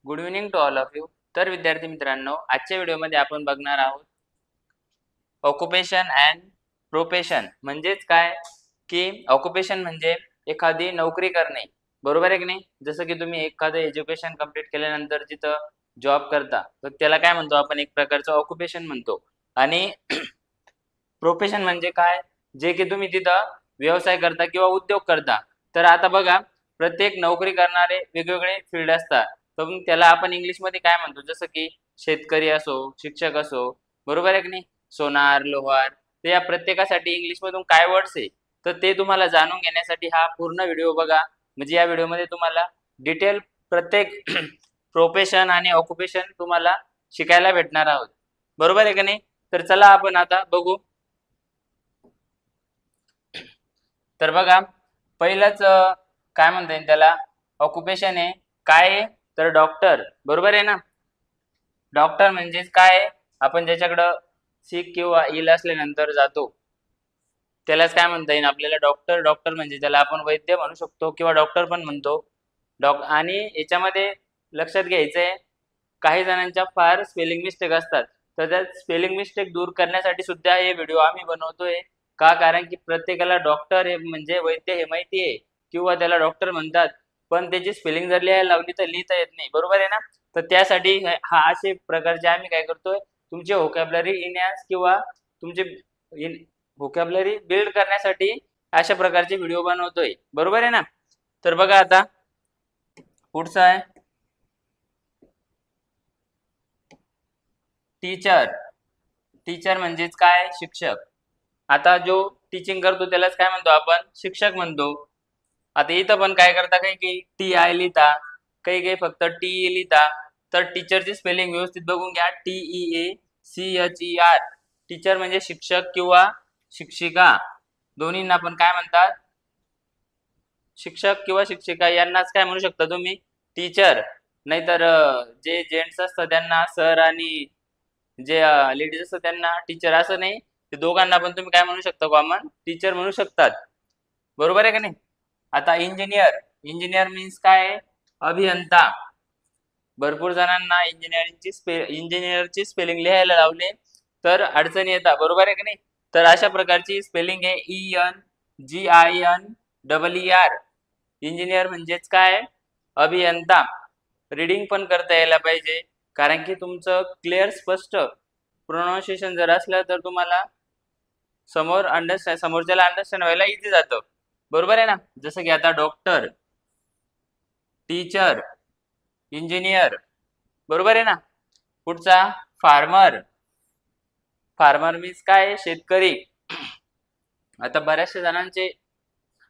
Good evening to all of you. तर विद्यार्थी मित्रांनो, आजच्या व्हिडिओमध्ये आपण बघणार आहोत ऑक्युपेशन अँड प्रोफेशन. म्हणजेच काय की ऑक्युपेशन म्हणजे एखादी नोकरी करणे, बरोबर आहे की नाही. जसं की तुम्ही एखादं एज्युकेशन कंप्लीट केल्यानंतर जिथं जॉब करता तर त्याला काय म्हणतो आपण, एक प्रकारचं ऑक्युपेशन म्हणतो. आणि प्रोफेशन म्हणजे काय, जे की तुम्ही तिथं व्यवसाय करता किंवा उद्योग करता. तर आता बघा, प्रत्येक नोकरी करणारे वेगवेगळे फील्ड असतात. तर मग त्याला आपण इंग्लिशमध्ये काय म्हणतो, जसं की शेतकरी असो, शिक्षक असो, बरोबर आहे की नाही, सोनार, लोहार. तर या प्रत्येकासाठी इंग्लिशमधून काय वर्ड्स आहे, तर ते तुम्हाला जाणून घेण्यासाठी हा पूर्ण व्हिडिओ बघा. म्हणजे या व्हिडिओमध्ये तुम्हाला डिटेल प्रत्येक प्रोफेशन आणि ऑक्युपेशन तुम्हाला शिकायला भेटणार आहोत, बरोबर आहे की नाही. तर चला आपण आता बघू. तर बघा, पहिलंच काय म्हणता येईल त्याला, ऑक्युपेशन आहे काय आहे, तर डॉक्टर, बरोबर आहे ना. डॉक्टर म्हणजेच काय आहे, आपण ज्याच्याकडं सिक किंवा इल असल्यानंतर जातो त्यालाच काय म्हणता येईल आपल्याला, डॉक्टर. डॉक्टर म्हणजे त्याला आपण वैद्य म्हणू शकतो किंवा डॉक्टर पण म्हणतो. आणि याच्यामध्ये लक्षात घ्यायचं आहे, काही जणांच्या फार स्पेलिंग मिस्टेक असतात. तर त्या स्पेलिंग मिस्टेक दूर करण्यासाठी सुद्धा हे व्हिडिओ आम्ही बनवतोय. का, कारण की प्रत्येकाला डॉक्टर हे म्हणजे वैद्य हे माहिती आहे किंवा त्याला डॉक्टर म्हणतात, पण त्याची स्पेलिंग जर लिहायला लावली तर लिहिता येत नाही, बरोबर आहे ना. तर त्यासाठी हा असे प्रकारचे आम्ही काय करतोय, तुमचे व्होकॅब्युलरी इनहॅन्स किंवा तुमचे व्होकॅब्युलरी बिल्ड करण्यासाठी अशा प्रकारचे व्हिडिओ बनवतोय, बरोबर आहे ना. तर बघा आता पुढचं आहे टीचर. टीचर म्हणजेच काय, शिक्षक. आता जो टीचिंग करतो त्यालाच काय म्हणतो आपण, शिक्षक म्हणतो. आता इथं पण काय करता, काही काही टी आय लिहिता, काही काही फक्त टी ई लिहिता. तर टीचरची स्पेलिंग व्यवस्थित बघून घ्या, TEACHER. टीचर म्हणजे शिक्षक किंवा शिक्षिका, दोन्हींना पण काय म्हणतात, शिक्षक किंवा शिक्षिका. यांनाच काय म्हणू शकता तुम्ही, टीचर. नाहीतर जे जेंट्स असतात त्यांना सर आणि जे लेडीज असतात त्यांना टीचर असं नाही. ते दोघांना पण तुम्ही काय म्हणू शकता, कॉमन टीचर म्हणू शकतात, बरोबर आहे का नाही. आता इंजिनियर. इंजिनियर मीन्स काय, अभियंता. भरपूर जणांना इंजिनियरची स्पेलिंग लिहायला लावले तर अडचणी येतात, बरोबर आहे का नाही. तर अशा प्रकारची स्पेलिंग आहे ENGINEER. इंजिनियर म्हणजेच काय, अभियंता. रीडिंग पण करता यायला पाहिजे, कारण की तुमचं क्लिअर स्पष्ट प्रोनाउन्सिएशन जर असलं तर तुम्हाला समोरच्याला अंडरस्टँड व्हायला इझी जातं, बरोबर आहे ना. जसं की आता डॉक्टर, टीचर, इंजिनियर, बरोबर आहे ना. पुढचा फार्मर. फार्मर मीन्स काय, शेतकरी. आता बऱ्याचशा जणांचे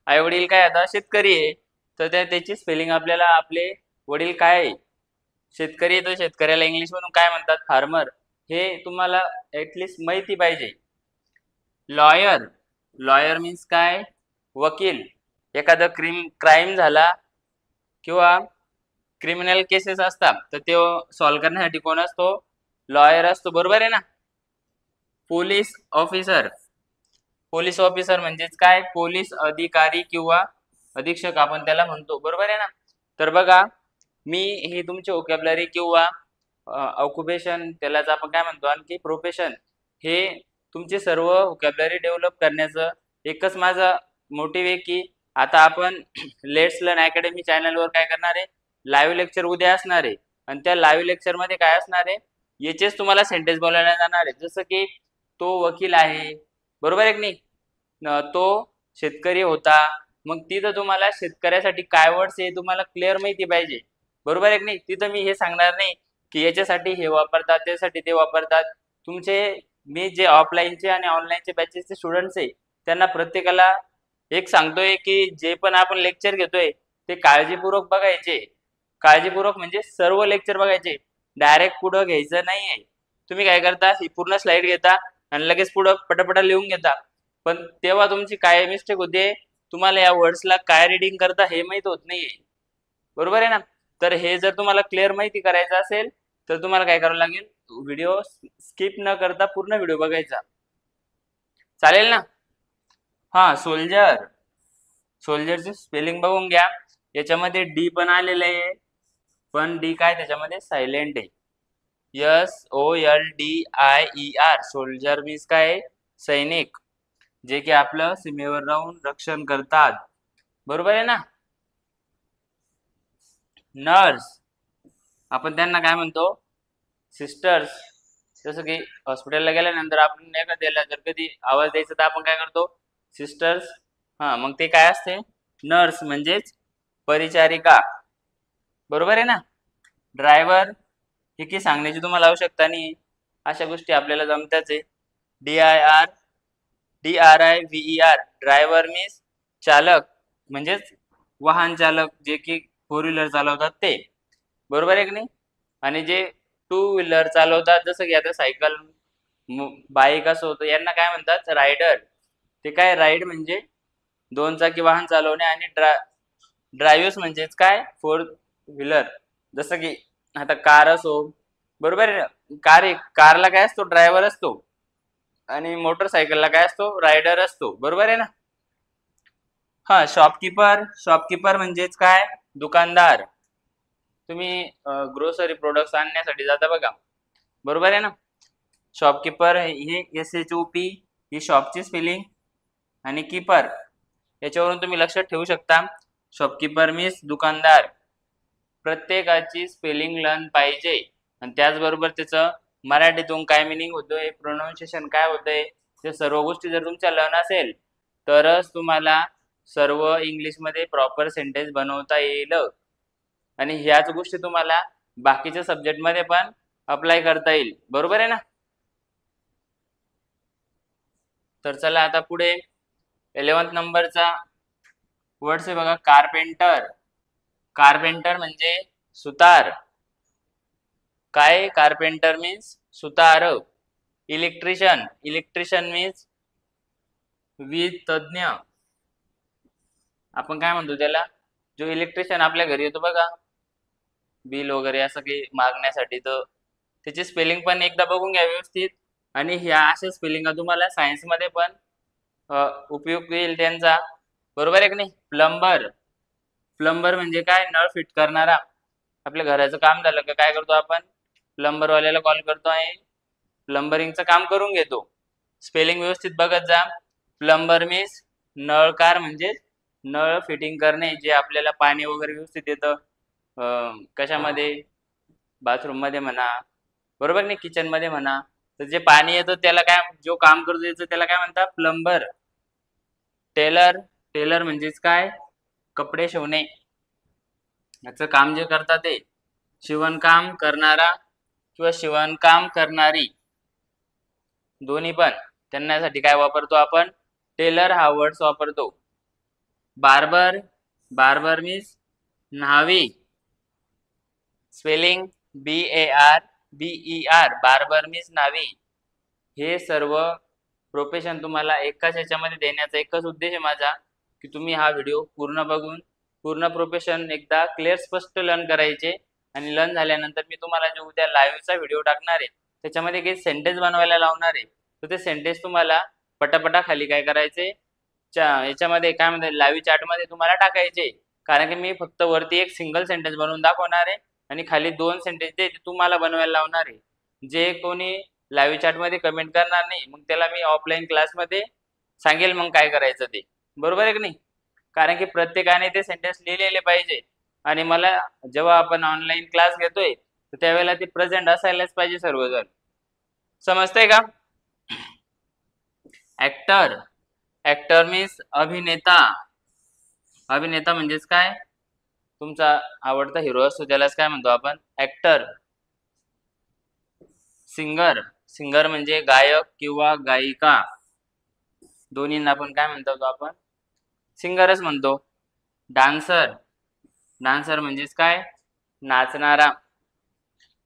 आई वडील काय आता शेतकरी आहे, तर त्याची स्पेलिंग आपल्याला, आपले वडील काय आहे, शेतकरी आहे, तर शेतकऱ्याला इंग्लिश मधून काय म्हणतात, फार्मर. हे तुम्हाला ऍटलिस्ट माहिती पाहिजे. लॉयर. लॉयर मीन्स काय, वकील. एखादा क्राईम झाला किंवा क्रिमिनल केसेस असतात तर ते सॉल्व्ह करण्यासाठी कोण असतो, लॉयर असतो, बरोबर आहे ना. Police officer. पोलीस ऑफिसर म्हणजेच काय, पोलीस अधिकारी किंवा अधीक्षक आपण त्याला म्हणतो, बरोबर आहे ना. तर बघा, मी हे तुमचे व्होकॅब्युलरी किंवा ऑक्युपेशन, त्यालाच आपण काय म्हणतो आणखी प्रोफेशन, हे तुमचे सर्व व्होकॅब्युलरी डेव्हलप करण्याचं एकच माझा मोटिव्ह आहे की आता आपण लेट्स लर्न अकॅडमी चॅनलवर काय करणार आहे, लाईव्ह लेक्चर उद्या असणार आहे. आणि त्या लाईव्ह लेक्चर मध्ये काय असणार आहे, याचेच तुम्हाला सेंटेन्स बोलायला जाणार आहे. जसं की तो वकील आहे, बरोबर आहे की नाही, तो शेतकरी होता. मग तिथं तुम्हाला शेतकऱ्यासाठी काय वर्ड्स आहे तुम्हाला क्लिअर माहिती पाहिजे, बरोबर आहे की नाही. तिथं मी हे सांगणार नाही की याच्यासाठी हे वापरतात, त्यासाठी ते वापरतात. तुमचे मी जे ऑफलाईनचे आणि ऑनलाईनचे बॅचेसचे स्टुडंट्स आहे त्यांना प्रत्येकाला एक सांगतोय की जे पण आपण लेक्चर घेतोय ते काळजीपूर्वक बघायचे. काळजीपूर्वक म्हणजे सर्व लेक्चर बघायचे, डायरेक्ट पुढं घ्यायचं नाहीये. तुम्ही काय करता, ही पूर्ण स्लाइड घेता आणि लगेच पुढं पटापटा लिहून घेता, पण तेव्हा तुमची काय मिस्टेक होते, तुम्हाला या वर्ड्सला काय रीडिंग करता हे माहित होत नाहीये, बरोबर आहे ना. तर हे जर तुम्हाला क्लिअर माहिती करायचं असेल तर तुम्हाला काय करावं लागेल, व्हिडिओ स्किप न करता पूर्ण व्हिडिओ बघायचा, चालेल ना. हा, सोल्जरची स्पेलिंग बघून घ्या. याच्यामध्ये डी पण आलेलं आहे, पण डी काय त्याच्यामध्ये सायलेंट आहे. SOLDIER सोल्जर मीन्स काय? सैनिक, जे की आपलं सीमेवर राहून रक्षण करतात. बरोबर आहे ना? नर्स, आपण त्यांना काय म्हणतो? सिस्टर्स. जसं की हॉस्पिटलला गेल्यानंतर आपण एखाद्याला जर कधी आवाज द्यायचा तर आपण काय करतो? सिस्टर्स. हा, मग ते काय असते? नर्स म्हणजेच परिचारिका. बरोबर आहे ना? ड्रायव्हर हे की सांगण्याची तुम्हाला आवश्यकता नाही, अशा गोष्टी आपल्याला जमताच आहे. DRIVER ड्रायव्हर मीन्स चालक, म्हणजेच वाहन चालक, जे की 4 व्हीलर चालवतात ते. बरोबर आहे की नाही? आणि जे 2 व्हीलर चालवतात, जसं की आता सायकल, बाईक असं होतं, यांना काय म्हणतात? रायडर. ते काय? राईड म्हणजे 2 चाकी वाहन चालवणे, आणि ड्रायव्हर्स म्हणजेच काय? 4 व्हीलर. जसं की आता कार असो, बरोबर आहे ना? कारला काय असतो? ड्रायव्हर असतो. आणि मोटरसायकलला काय असतो? रायडर असतो. बरोबर आहे ना? हा, शॉपकीपर म्हणजेच काय? दुकानदार. तुम्ही ग्रोसरी प्रोडक्ट्स आणण्यासाठी जाता बघा, बरोबर आहे ना? शॉपकीपर हे SHOP ही शॉपची स्पेलिंग, आणि कीपर याच्यावरून तुम्ही लक्षात ठेवू शकता. शॉपकीपर मीन्स दुकानदार. प्रत्येकाची स्पेलिंग लर्न पाहिजे, आणि त्याचबरोबर त्याचं मराठीतून काय मिनिंग होतोय, प्रोनाऊन्सिएशन काय होतंय, ते सर्व गोष्टी जर तुमच्या लर्न असेल तरच तुम्हाला सर्व इंग्लिशमध्ये प्रॉपर सेंटेन्स बनवता येईल. आणि ह्याच गोष्टी तुम्हाला बाकीच्या सब्जेक्टमध्ये पण अप्लाय करता येईल. बरोबर आहे ना? तर चला आता पुढे 11th नंबरचा वर्ड्स आहे बघा, कारपेंटर. कारपेंटर म्हणजे सुतार. काय? कारपेंटर मीन्स सुतार. इलेक्ट्रिशियन मीन्स वीज तज्ञ. आपण काय म्हणतो त्याला? जो इलेक्ट्रिशियन आपल्या घरी येतो बघा, बिल वगैरे असं काही मागण्यासाठी, तर त्याची स्पेलिंग पण एकदा बघून घ्या व्यवस्थित. आणि ह्या अशा स्पेलिंग तुम्हाला सायन्समध्ये पण उपयोग येईल त्यांचा. बरोबर आहे की नाही? प्लंबर म्हणजे काय? नळ फिट करणारा. आपल्या घराचं काम झालं का काय करतो आपण? प्लंबरवाल्याला कॉल करतो आणि प्लंबरिंगचं काम करून घेतो. स्पेलिंग व्यवस्थित बघत जा. प्लंबर मीन्स नळकार, म्हणजे नळ फिटिंग करणे, जे आपल्याला पाणी वगैरे व्यवस्थित येतं. कशामध्ये? बाथरूम मध्ये म्हणा, बरोबर नाही? किचन मध्ये म्हणा. तर जे पाणी येतं त्याला काय, जो काम करतो याचं, त्याला काय म्हणतात? प्लंबर. टेलर म्हणजेच काय? कपडे शिवणे. याचं काम जे करतात ते शिवणकाम करणारा किंवा शिवणकाम करणारी, दोन्ही पण. त्यांच्यासाठी काय वापरतो आपण? टेलर हा वर्ड्स वापरतो. बार्बर मीन्स न्हावी. Spelling BARBER. बार्बर मीन्स न्हावी. हे सर्व प्रोफेशन तुम्हाला एकाच याच्यामध्ये देण्याचा एकच उद्देश आहे माझा, की तुम्ही हा व्हिडिओ पूर्ण बघून पूर्ण प्रोफेशन एकदा क्लिअर स्पष्ट लर्न करायचे. आणि लर्न झाल्यानंतर मी तुम्हाला जो उद्या लाईव्हचा व्हिडिओ टाकणार आहे त्याच्यामध्ये काही सेंटेन्स बनवायला लावणार आहे. तर ते सेंटेन्स तुम्हाला पटापटा खाली काय करायचे, याच्यामध्ये काय म्हणते, लाईव्ह चॅटमध्ये तुम्हाला टाकायचे. कारण की मी फक्त वरती एक सिंगल सेंटेन्स बनवून दाखवणार आहे आणि खाली 2 सेंटेन्स ते तुम्हाला बनवायला लावणार आहे. जे कोणी लाईव्ह चॅटमध्ये कमेंट करणार नाही, मग त्याला मी ऑफलाईन क्लासमध्ये सांगेल मग काय करायचं ते. बरोबर आहे की नाही? कारण की प्रत्येकाने ते सेंटेन्स लिहिलेले पाहिजे. आणि मला जेव्हा आपण ऑनलाईन क्लास घेतोय तर त्यावेळेला ते प्रेझेंट असायलाच पाहिजे सर्वजण. समजतंय का? ऍक्टर मीन्स अभिनेता. अभिनेता म्हणजेच काय? तुमचा आवडता हिरो असतो त्यालाच काय म्हणतो आपण? ऍक्टर. सिंगर म्हणजे गायक किंवा गायिका, दोन्हींना आपण काय म्हणतो? आपण सिंगरच म्हणतो. डान्सर म्हणजेच काय? नाचणारा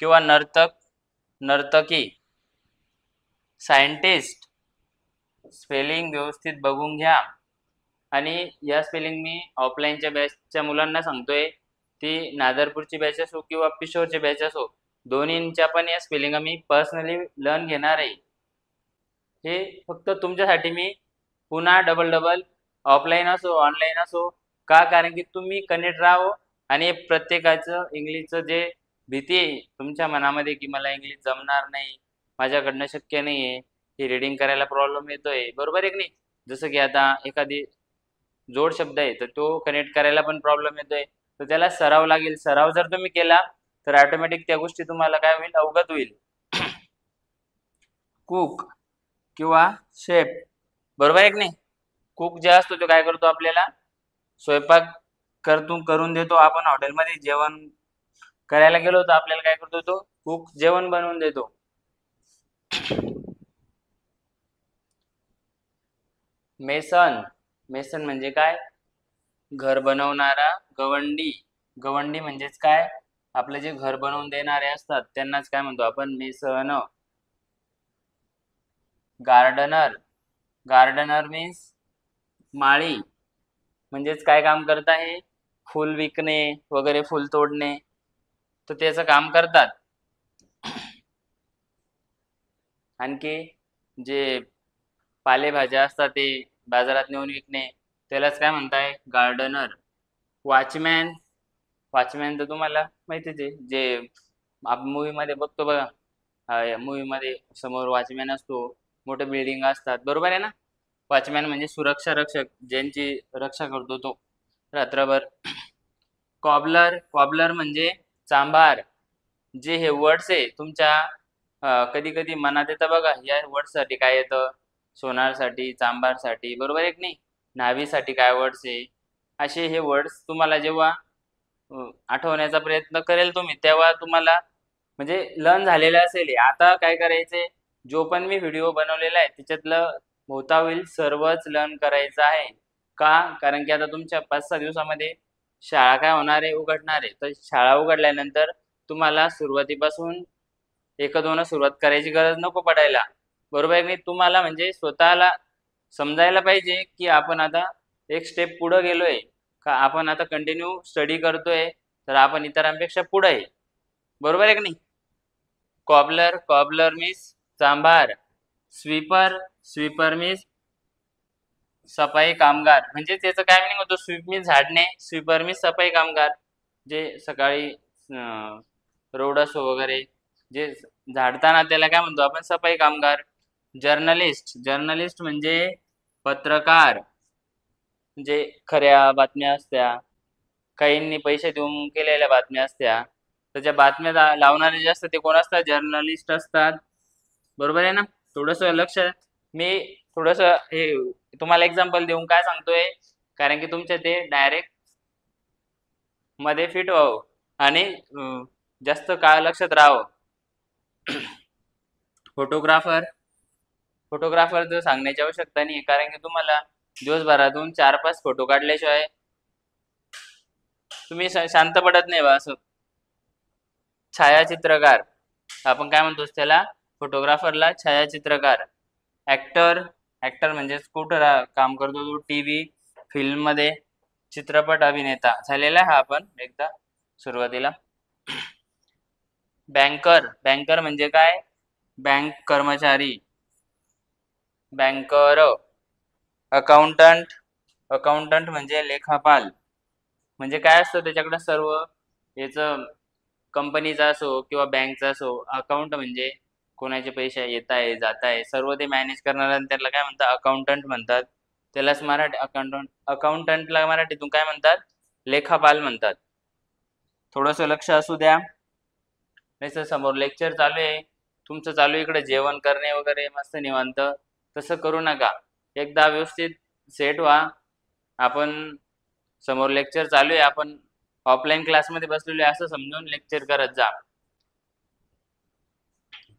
किंवा नर्तकी. सायंटिस्ट, स्पेलिंग व्यवस्थित बघून घ्या. आणि या स्पेलिंग मी ऑफलाईनच्या बॅचच्या मुलांना सांगतोय, ती नादरपूरची बॅच असो किंवा पिशोरची बॅच असो, दोन्हींच्या पण या स्पेलिंग मी पर्सनली लर्न घेणार आहे. हे फक्त तुमच्यासाठी मी पुन्हा डबल ऑफलाईन असो ऑनलाईन असो का, कारण की तुम्ही कनेक्ट राहावं आणि प्रत्येकाचं इंग्लिशचं जे भीती आहे तुमच्या मनामध्ये की मला इंग्लिश जमणार नाही, माझ्याकडनं शक्य नाही आहे, ही रीडिंग करायला प्रॉब्लेम येतोय, बरोबर आहे की नाही? जसं की आता एखादी जोड शब्द आहे तर तो कनेक्ट करायला पण प्रॉब्लेम येतोय, तर त्याला सराव लागेल. सराव जर तुम्ही केला तर ऑटोमॅटिक त्या गोष्टी तुम्हाला काय होईल, अवगत होईल. कुक किंवा शेफ, बरोबर आहे की नाही? कुक जे असतो तो काय करतो, आपल्याला स्वयंपाक करून देतो. आपण हॉटेलमध्ये जेवण करायला गेलो तर आपल्याला काय करतो, तो कुक जेवण बनवून देतो. मेसन, मेसन म्हणजे काय? घर बनवणारा. गवंडी, गवंडी म्हणजेच काय? आपलं जे घर बनवून देणारे असतात त्यांनाच काय म्हणतो आपण, मेसन. गार्डनर, गार्डनर मीन्स माळी, म्हणजेच काय काम करत आहे, फुल विकणे वगैरे, फुल तोडणे, तर त्याचं काम करतात. आणखी जे पालेभाज्या असतात ते बाजारात नेऊन विकणे, त्यालाच काय म्हणताय, गार्डनर. वॉचमॅन, वॉचमॅन तर तुम्हाला माहितीच आहे, जे आपण मूवी मध्ये बघतो बघा, मूवी मध्ये समोर वॉचमॅन असतो, मोठे बिल्डिंग असतात, बरोबर आहे ना? वॉचमॅन म्हणजे सुरक्षा रक्षक, ज्यांची रक्षा करतो तो रात्रभर. कॉबलर, कॉबलर म्हणजे चांभार. जे हे वर्ड्स आहे तुमच्या कधी कधी मनात येतं बघा, या वर्ड्ससाठी काय येतं, सोनारसाठी, चांभारसाठी, बरोबर आहे की नाही? न्हावीसाठी काय वर्ड्स आहे, असे हे वर्ड्स तुम्हाला जेव्हा आठवण्याचा प्रयत्न करेल तुम्ही, तेव्हा तुम्हाला म्हणजे लर्न झालेलं असेल. आता काय करायचंय, जो पण मी व्हिडिओ बनवलेला आहे त्याच्यातलं होता होईल सर्वच लर्न करायचं आहे. का? कारण की आता तुमच्या 5-6 दिवसामध्ये शाळा काय होणार आहे, उघडणार आहे. तर शाळा उघडल्यानंतर तुम्हाला सुरुवातीपासून एक दोन सुरुवात करायची गरज नको पडायला, बरोबर आहे की नाही? तुम्हाला म्हणजे स्वतःला समजायला पाहिजे की आपण आता एक स्टेप पुढे गेलोय, का आपण आता कंटिन्यू स्टडी करतोय, तर आपण इतरांपेक्षा पुढे आहे, बरोबर आहे की नाही? कॉबलर, कॉबलर मीन्स चांभार. स्वीपर, स्वीपर मीन्स सफाई कामगार. म्हणजे त्याचं काय मिनिंग होतं, स्वीप मीन्स झाडणे, स्वीपर मीन्स सफाई कामगार, जे सकाळी रोड असो वगैरे जे झाडताना त्याला काय म्हणतो आपण, सफाई कामगार. जर्नलिस्ट, जर्नलिस्ट म्हणजे पत्रकार, जे खऱ्या बातम्या असत्या, काहींनी पैसे देऊन केलेल्या बातम्या असत्या, तर ज्या बातम्या लावणारे जे असतात ते कोण असतात, जर्नलिस्ट असतात, बरोबर आहे ना? थोडस लक्ष, मी थोडस हे तुम्हाला एक्झाम्पल देऊन काय सांगतोय, कारण की तुमच्या ते डायरेक्ट मध्ये फिट व्हावं आणि जास्त काळ लक्षात राहावं. फोटोग्राफर, फोटोग्राफर तर सांगण्याची आवश्यकता नाही, कारण की तुम्हाला दिवसभरातून 4-5 फोटो काढल्याशिवाय तुम्ही शांत पडत नाही बा असं. छायाचित्रकार, आपण काय म्हणतो त्याला, फोटोग्राफरला छायाचित्रकार. ऍक्टर, ऍक्टर म्हणजे कुठं काम करतो तो, टीव्ही, फिल्म मध्ये, चित्रपट अभिनेता. झालेला आहे हा आपण एकदा सुरुवातीला. बँकर, बँकर म्हणजे काय, बँक कर्मचारी, बँकर. अकाउंटंट, अकाउंटंट म्हणजे लेखापाल. म्हणजे काय असतं त्याच्याकडे सर्व याचं, कंपनीचा असो किंवा बँकचा असो, अकाउंट म्हणजे कोणाचे पैसे येत आहे जात आहे सर्व ते मॅनेज करणारा, त्याला काय म्हणतात, अकाउंटंट म्हणतात. त्यालाच मराठी अकाउंटंट, अकाउंटंटला मराठीतून काय म्हणतात, लेखापाल म्हणतात. थोडस लक्ष असू द्या. नाही समोर लेक्चर चालू आहे तुमचं, चालू इकडे जेवण करणे वगैरे मस्त निवांत, तसं करू नका. एकदा व्यवस्थित सेट व्हा. आपण समोर लेक्चर चालू आहे, आपण ऑफलाईन क्लासमध्ये बसलेलो आहे असं समजून लेक्चर करत जा.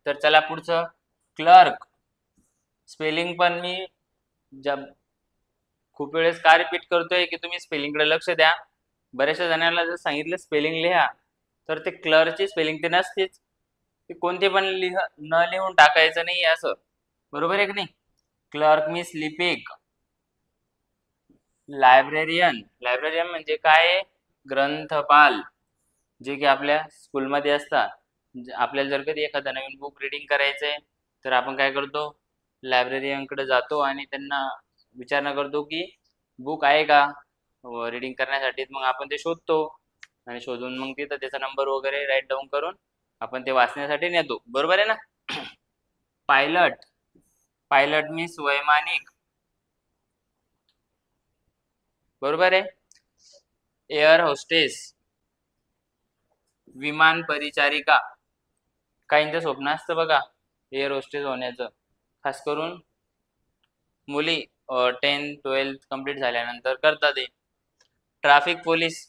तर चला पुढचं, क्लर्क. स्पेलिंग पण मी खूप वेळेस का रिपीट करतोय की तुम्ही स्पेलिंगकडे लक्ष द्या. बऱ्याचशा जणांना जर सांगितलं स्पेलिंग लिहा, तर ते क्लर्कची स्पेलिंग ते नसतेच, ते कोणते पण न लिहून टाकायचं नाही असं, बरोबर आहे की नाही? क्लर्क मीन्स लिपिक. लायब्रेरियन, लायब्रेरियन म्हणजे काय, ग्रंथपाल, जे की आपल्या स्कूलमध्ये असतात. आपल्याला जर कधी एखादा नवीन बुक रिडिंग करायचंय तर आपण काय करतो, लायब्रेरियनकडे जातो आणि त्यांना विचारणा करतो की बुक आहे का रिडिंग करण्यासाठी. मग आपण ते शोधतो आणि शोधून मग तिथं त्याचा नंबर वगैरे राईट डाऊन करून आपण ते वाचण्यासाठी नेतो. बरोबर आहे ना? पायलट, पायलट मीन्स वैमानिक. बरोबर आहे. एअर होस्टेस, विमान परिचारिका. काहींचं स्वप्न असतं बघा एअर होस्टेस होण्याचं, खास करून मुली 10th-12th कंप्लीट झाल्यानंतर करतात ते. ट्रॅफिक पोलीस,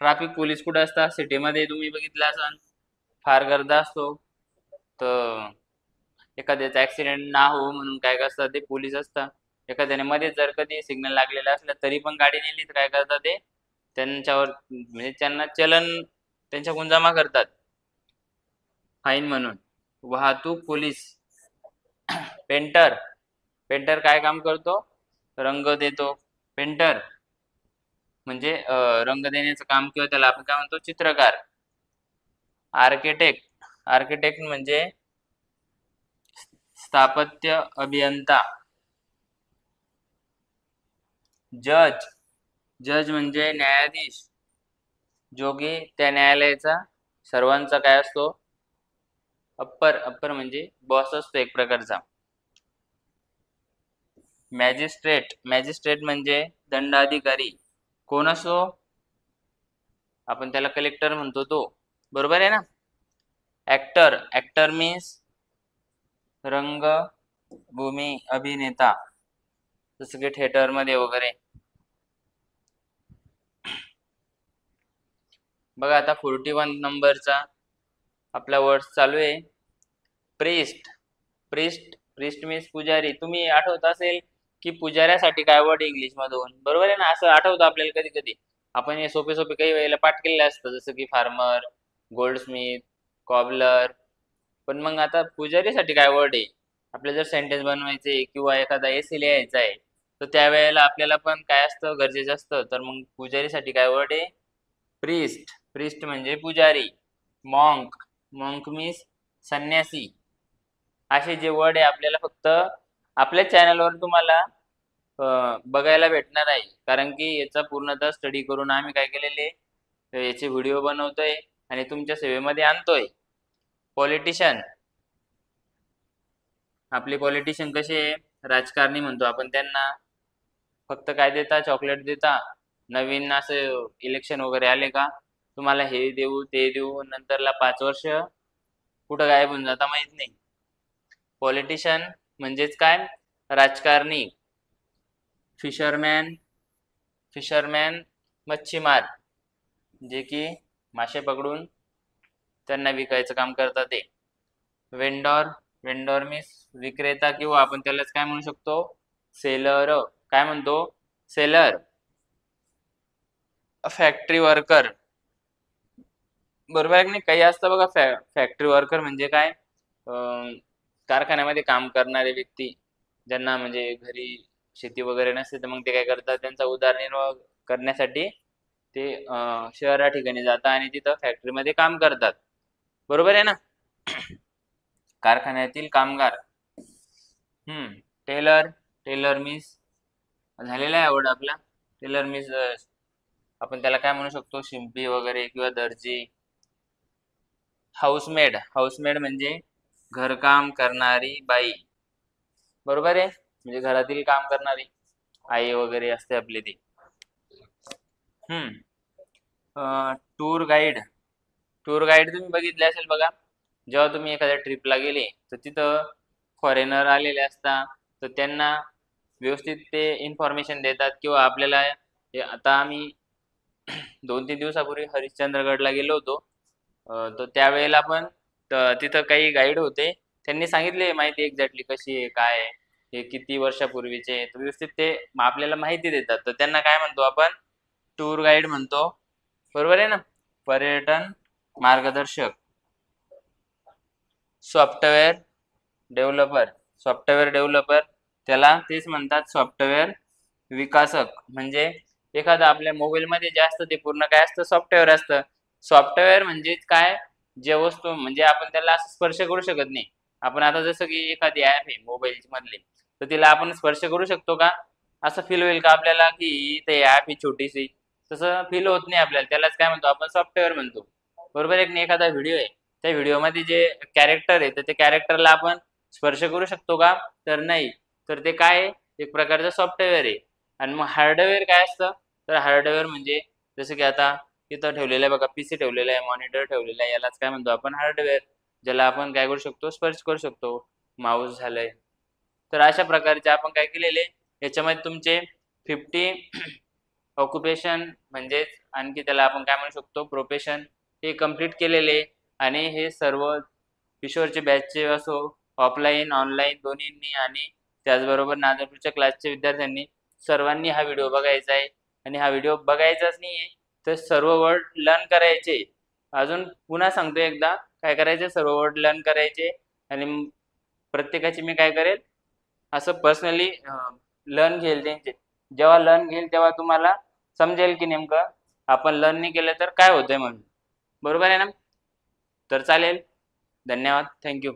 ट्रॅफिक पोलीस कुठं असतात? सिटीमध्ये तुम्ही बघितलं असाल, फार गर्दा असतो. तर एखाद्याचा ऍक्सिडेंट ना हो म्हणून काय करतात ते पोलीस असतात. एखाद्याने मध्ये जर कधी सिग्नल लागलेला असला तरी पण गाडी नेली तर काय करतात ते त्यांच्यावर म्हणजे त्यांना चलन त्यांच्याकडून जमा करतात फाईन म्हणून. वाहतूक पोलीस. पेंटर, पेंटर काय काम करतो? रंग देतो. पेंटर म्हणजे रंग देण्याचं काम, किंवा त्याला आपण काय म्हणतो? चित्रकार. आर्किटेक्ट, आर्किटेक्ट म्हणजे स्थापत्य अभियंता. जज, जज म्हणजे न्यायाधीश, जो की त्या न्यायालयाचा सर्वांचा काय असतो? अप्पर, अप्पर म्हणजे बॉस असतो एक प्रकारचा. मॅजिस्ट्रेट, मॅजिस्ट्रेट म्हणजे दंडाधिकारी. कोण असो? आपण त्याला कलेक्टर म्हणतो तो. बरोबर आहे ना? ऍक्टर, ऍक्टर मीन्स रंगभूमी अभिनेता, जसं की थिएटर मध्ये वगैरे. बघा आता 41 नंबरचा आपला वर्ड चालू आहे. प्रिस्ट, प्रिस्ट, प्रिस्ट मीन्स पुजारी. तुम्ही आठवत असेल की पुजाऱ्यासाठी काय वर्ड इंग्लिश मधून? बरोबर आहे ना? असं आठवतं आपल्याला कधी कधी. आपण हे सोपे सोपे काही वेळेला पाठ केलेलं असतं, जसं की फार्मर, गोल्डस्मिथ, कॉबलर. पण मग आता पुजारीसाठी काय वर्ड आहे? आपल्याला जर सेंटेन्स बनवायचे किंवा एखादा एसे लिहायचा आहे तर त्यावेळेला आपल्याला पण काय असतं? गरजेचं असतं. तर मग पुजारीसाठी काय वर्ड आहे? प्रिस्ट, प्रिस्ट म्हणजे पुजारी. मॉन्क, मॉन्क मीन्स संन्यासी. असे जे वर्ड आहे आपल्याला फक्त आपल्या चॅनलवर तुम्हाला बघायला भेटणार आहे, कारण की याचा पूर्णतः स्टडी करून आम्ही काय केलेले याचे व्हिडिओ बनवतोय आणि तुमच्या सेवेमध्ये आणतोय. पॉलिटिशियन, आपले पॉलिटिशियन कसे? राजकारणी म्हणतो आपण त्यांना. फक्त काय देता? चॉकलेट देता. नवीन असं इलेक्शन वगैरे आले का तुम्हाला हे देऊ ते देऊ, नंतरला 5 वर्ष कुठं गायब होऊन जाता माहित नाही. पॉलिटिशियन म्हणजेच काय? राजकारणी. फिशरमॅन, फिशरमॅन मच्छीमार, जे की मासे पकडून त्यांना विकायचं काम करतात ते. वेंडॉर, वेंडॉर मीन्स विक्रेता, किंवा आपण त्यालाच काय म्हणू शकतो? सेलर. काय म्हणतो? सेलर. Factory worker. बरोबर आहे की नाही? काही असतं बघा फॅक्टरी वर्कर म्हणजे काय? कारखान्यामध्ये काम करणारे व्यक्ती, ज्यांना म्हणजे घरी शेती वगैरे नसते, तर मग ते काय करतात? त्यांचा उदरनिर्वाह करण्यासाठी ते शहरा ठिकाणी जातात आणि तिथं फॅक्टरीमध्ये काम करतात. बरोबर आहे ना? कारखान्यातील कामगार. टेलर, टेलर मीन्स झालेला आहे आवड आपला. टेलर मीन्स आपण त्याला काय म्हणू शकतो? शिंपी वगैरे किंवा दर्जी. हाऊसमेड, हाऊसमेड म्हणजे घरकाम करणारी बाई. बरोबर आहे? म्हणजे घरातील काम करणारी आई वगैरे असते आपली ती. टूर गाईड, टूर गाईड तुम्ही बघितले असेल बघा. जेव्हा तुम्ही एखाद्या ट्रिपला गेले तर तिथं फॉरेनर आलेले असतात, तर त्यांना व्यवस्थित ते इन्फॉर्मेशन देतात. किंवा आपल्याला आता आम्ही 2-3 दिवसापूर्वी हरिश्चंद्रगडला गेलो होतो. तर त्यावेळेला पण तिथं काही गाईड होते, त्यांनी सांगितले माहिती एक्झॅक्टली कशी आहे काय आहे, हे किती वर्षापूर्वीचे. तर व्यवस्थित ते आपल्याला माहिती देतात. तर त्यांना काय म्हणतो आपण? टूर गाईड म्हणतो. बरोबर आहे ना? पर्यटन मार्गदर्शक. सॉफ्टवेअर डेव्हलपर, सॉफ्टवेअर डेव्हलपर त्याला तेच म्हणतात सॉफ्टवेअर विकासक. म्हणजे एखादा आपल्या मोबाईलमध्ये जे असतं ते पूर्ण काय असतं? सॉफ्टवेअर असतं. सॉफ्टवेअर म्हणजे काय? जे वस्तू म्हणजे आपण त्याला असं स्पर्श करू शकत नाही. आपण आता जसं की एखादी ऍप आहे मोबाईल मधली, तर तिला आपण स्पर्श करू शकतो का? असं फील होईल का आपल्याला की ते ऍप ही छोटीशी? तसं फील होत नाही आपल्याला, त्यालाच काय म्हणतो आपण, सॉफ्टवेअर म्हणतो. बरोबर आहे की नाही? एखादा व्हिडिओ आहे, त्या व्हिडिओमध्ये जे कॅरेक्टर आहे तर ते कॅरेक्टरला आपण स्पर्श करू शकतो का? तर नाही. तर ते काय आहे? एक प्रकारचं सॉफ्टवेअर आहे. आणि मग हार्डवेअर काय असतं? तर हार्डवेअर म्हणजे जसं की आता इथं ठेवलेलं आहे बघा, पीसी ठेवलेला आहे, मॉनिटर ठेवलेला आहे, यालाच काय म्हणतो आपण, हार्डवेअर. ज्याला आपण काय करू शकतो, स्पर्श करू शकतो. माऊस झालंय. तर अशा प्रकारचे आपण काय केलेले, याच्यामध्ये तुमचे 50 ऑक्युपेशन म्हणजेच आणखी त्याला आपण काय म्हणू शकतो, प्रोफेशन, हे कंप्लीट केलेले. आणि हे सर्व किशोरचे बॅचचे असो, ऑफलाईन ऑनलाईन दोन्हींनी, आणि त्याचबरोबर नादरपूरच्या क्लासच्या विद्यार्थ्यांनी सर्वांनी हा व्हिडिओ बघायचा आहे. आणि हा व्हिडिओ बघायचाच नाही आहे तर सर्व वर्ड लर्न करायचे. अजून पुन्हा सांगतो एकदा, काय करायचे, सर्व वर्ड लर्न करायचे. आणि प्रत्येकाची मी काय करेल, असं पर्सनली लर्न घेईल त्यांचे. जेव्हा लर्न घेईल तेव्हा तुम्हाला समजेल की नेमकं आपण लर्न नाही केलं तर काय होतंय म्हणून. बरोबर आहे ना? तर चालेल. धन्यवाद. थँक्यू.